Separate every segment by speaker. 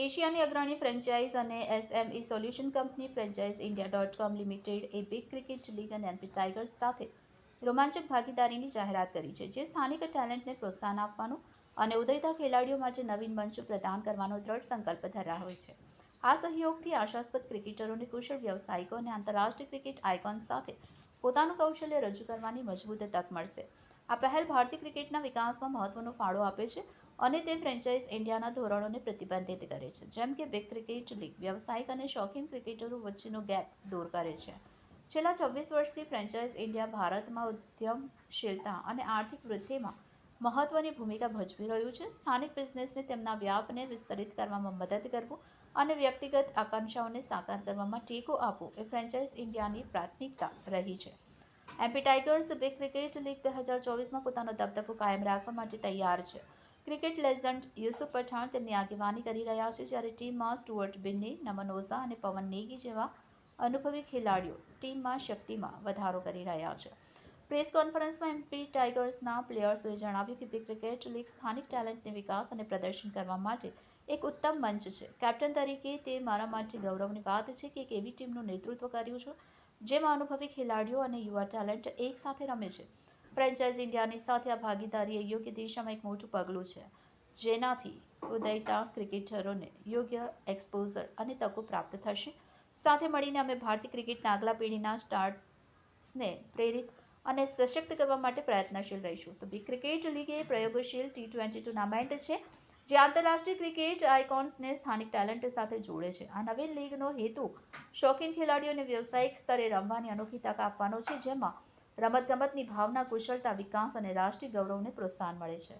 Speaker 1: એશિયાની અગ્રણી ફ્રેન્ચાઇઝ અને SME solution company franchise India limited એ બિગ ક્રિકેટ લીગ અને MP ટાઇગર્સ સાથે રોમાંચક ભાગીદારીની જાહેરાત કરી છે, જે સ્થાનિક ટેલેન્ટને પ્રોત્સાહન આપવાનું અને ઉદયતા ખેલાડીઓ માટે નવીન મંચ પ્રદાન કરવાનો દ્રઢ સંકલ્પ ધરાવે છે. આ સહયોગથી આશાસ્પદ ક્રિકેટરોને કુશળ વ્યવસાયિકો અને આંતરરાષ્ટ્રીય ક્રિકેટ આઇકોન્સ સાથે પોતાનું કૌશલ્ય રજૂ કરવાની મજબૂત તક મળશે. આ પહેલ ભારતીય ક્રિકેટના વિકાસમાં મહત્વનો ફાળો આપે છે અને તે ફ્રેન્ચાઇઝ ઇન્ડિયાના ધોરણોને પ્રતિબંધિત કરે છે, જેમ કે બિગ ક્રિકેટ લીગ વ્યવસાયિક અને શોખીન ક્રિકેટરો વચ્ચેનો ગેપ દૂર કરે છે. છેલ્લા 26 વર્ષથી ફ્રેન્ચાઇઝ ઇન્ડિયા ભારતમાં ઉદ્યમશીલતા અને આર્થિક વૃદ્ધિમાં મહત્વની ભૂમિકા ભજવી રહ્યું છે. સ્થાનિક બિઝનેસને તેમના વ્યાપને વિસ્તરિત કરવામાં મદદ કરવું અને વ્યક્તિગત આકાંક્ષાઓને સાકાર કરવામાં ટેકો આપવો એ ફ્રેન્ચાઇઝ ઇન્ડિયાની પ્રાથમિકતા રહી છે. MP tigers big cricket league 2024માં પોતાનો દબદબો કાયમ રાખવા માટે તૈયાર છે. ક્રિકેટ લેજન્ડ યુસુફ પઠાણ તેમની આગેવાની કરી રહ્યા છે, જ્યારે ટીમમાં સ્ટુઅર્ટ બિન્ની, નમન ઓઝા અને પવન નેગી જેવા અનુભવી ખેલાડીઓ ટીમમાં શક્તિમાં વધારો કરી રહ્યા છે. પ્રેસ કોન્ફરન્સમાં MP ટાઇગર્સના પ્લેયર્સોએ જણાવ્યું કે બિગ ક્રિકેટ લીગ સ્થાનિક ટેલેન્ટને વિકાસ અને પ્રદર્શન કરવા માટે એક ઉત્તમ મંચ છે. કેપ્ટન તરીકે તે મારા માટે ગૌરવની વાત છે કે એક એવી ટીમનું નેતૃત્વ કર્યું છે જેમાં અનુભવી ખેલાડીઓ અને યુવા ટેલેન્ટ એક સાથે રમે છે. ફ્રેન્ચાઇઝ ઇન્ડિયાની સાથે આ ભાગીદારી એ યોગ્ય દિશામાં એક મોટું પગલું છે, જેનાથી ઉદયતા ક્રિકેટરોને યોગ્ય એક્સપોઝર અને તકો પ્રાપ્ત થશે. સાથે મળીને અમે ભારતીય ક્રિકેટના આગલા પેઢીના સ્ટાર્સને પ્રેરિત અને સશક્ત કરવા માટે પ્રયત્નશીલ રહીશું. તો બિગ ક્રિકેટ લીગ એ પ્રયોગશીલ T20 ટુર્નામેન્ટ છે જે આંતરરાષ્ટ્રીય ક્રિકેટ આઇકોન્સને સ્થાનિક ટેલેન્ટ સાથે જોડે છે. આ નવીન લીગનો હેતુ શોખીન ખેલાડીઓને વ્યવસાયિક સ્તરે રમવાની અનોખી તક આપવાનો છે, જેમાં રમતગમતની ભાવના, કુશળતા, વિકાસ અને રાષ્ટ્રીય ગૌરવને પ્રોત્સાહન મળે છે.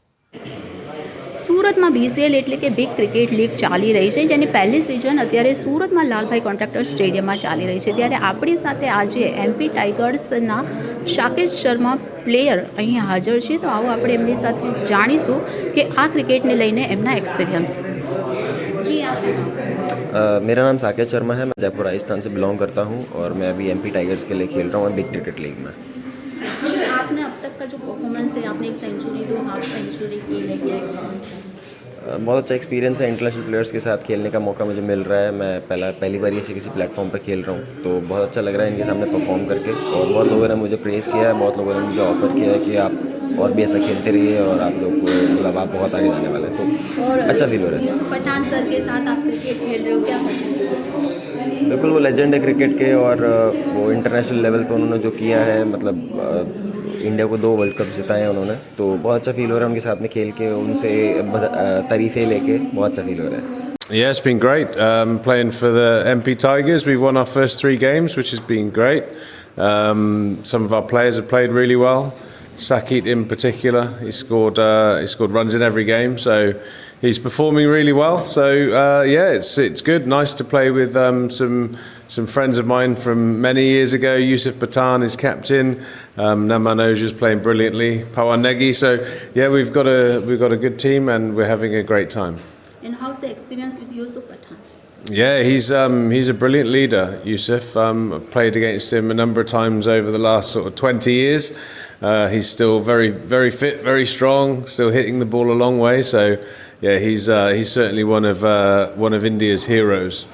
Speaker 2: સુરતમાં BCL એટલે કે બિગ ક્રિકેટ લીગ ચાલી રહી છે, જેની પહેલી સિઝન અત્યારે સુરતમાં લાલભાઈ કોન્ટ્રાક્ટર સ્ટેડિયમમાં ચાલી રહી છે. ત્યારે આપણી સાથે આજે MP ટાઇગર્સના શાકેશ શર્મા પ્લેયર અહીં હાજર છે. તો આવો આપણે એમની સાથે જાણીશું કે આ ક્રિકેટને લઈને એમના एक्सपीरियंस. जी आप?
Speaker 3: मेरा नाम साकेत शर्मा है, मैं जयपुर राजस्थान से बिलोंग करता हूँ और मैं अभी MP टाइगर्स के लिए खेल रहा हूँ बिग क्रिकेट लीग में.
Speaker 2: आपने अब तक का जो परफॉर्मेंस है, आपने 1 सेंचुरी 2 हाफ सेंचुरी की है, क्या एक्सपीरियंस है?
Speaker 3: बहुत अच्छा एक्सपीरियंस है. इंटरनेशनल प्लेयर्स के साथ खेलने का मौका मुझे मिल रहा है. मैं पहली बार ऐसे किसी प्लेटफॉर्म पर खेल रहा हूँ, तो बहुत अच्छा लग रहा है इनके सामने परफॉर्म करके. और बहुत लोगों ने मुझे प्रेज़ किया है, बहुत लोगों ने मुझे ऑफ़र किया है कि आप और भी ऐसा खेलते रहिए और आप लोग को मतलब आप बहुत आगे जाने वाले हैं. तो अच्छा फील हो रहा है.
Speaker 2: यूसुफ पठान सर के साथ आप क्रिकेट खेल रहे हो, क्या पसंद?
Speaker 3: बिल्कुल, वो लेजेंड है क्रिकेट के और वो इंटरनेशनल लेवल पे उन्होंने जो किया है, मतलब इंडिया को 2 वर्ल्ड कप जिताए हैं उन्होंने, तो बहुत अच्छा फील हो रहा है उनके साथ में खेल के, उनसे तारीफ़ें लेके बहुत अच्छा फील हो रहा है.
Speaker 4: Yeah, it's been great. Playing for the MP Tigers, we've won our first 3 games, which has been great. Some of our players have played really well. Sakit in particular, he scored runs in every game, so he's performing really well. So yeah, it's good. Nice to play with some friends of mine from many years ago. Yusuf Patan is captain. Naman Oja is playing brilliantly. Pawan Negi. So yeah, we've got a good team and we're having a great time.
Speaker 2: And how's the experience with Yusuf Patan?
Speaker 4: Yeah, he's a brilliant leader, Yusuf. I've played against him a number of times over the last sort of 20 years. He's still very, very fit, very strong, still hitting the ball a long way. So yeah, he's certainly one of India's heroes.